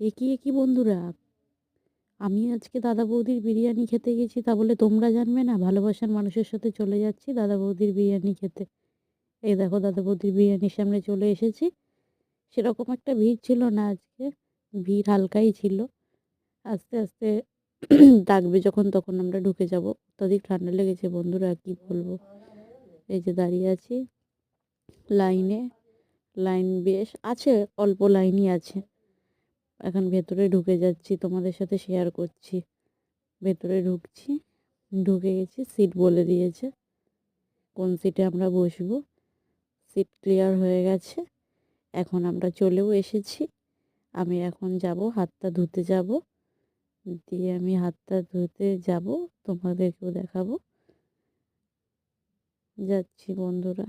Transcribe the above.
এ কি বন্ধুরা, আমি আজকে দাদা বৌদির বিরিয়ানি খেতে গেছি, তা বলে তোমরা জানবে না? ভালোবাসার মানুষের সাথে চলে যাচ্ছি দাদা বৌদির বিরিয়ানি খেতে। এই দেখো দাদা বৌদির বিরিয়ানির সামনে চলে এসেছি। সেরকম একটা ভিড় ছিল না আজকে, ভিড় হালকাই ছিল। আস্তে আস্তে ডাকবে যখন তখন আমরা ঢুকে যাব। অত্যধিক ঠান্ডা লেগেছে বন্ধুরা, আর কি বলবো। এই যে দাঁড়িয়ে আছি লাইনে, লাইন বেশ আছে, অল্প লাইনই আছে। এখন ভেতরে ঢুকে যাচ্ছি, তোমাদের সাথে শেয়ার করছি। ভেতরে ঢুকছি, ঢুকে গেছি, সিট বলে দিয়েছে কোন সিটে আমরা বসবো। সিট ক্লিয়ার হয়ে গেছে, এখন আমরা চলেও এসেছি। আমি এখন যাব, হাতটা ধুতে যাব, দিয়ে আমি হাতটা ধুতে যাব, তোমাদেরকেও দেখাবো। যাচ্ছি বন্ধুরা।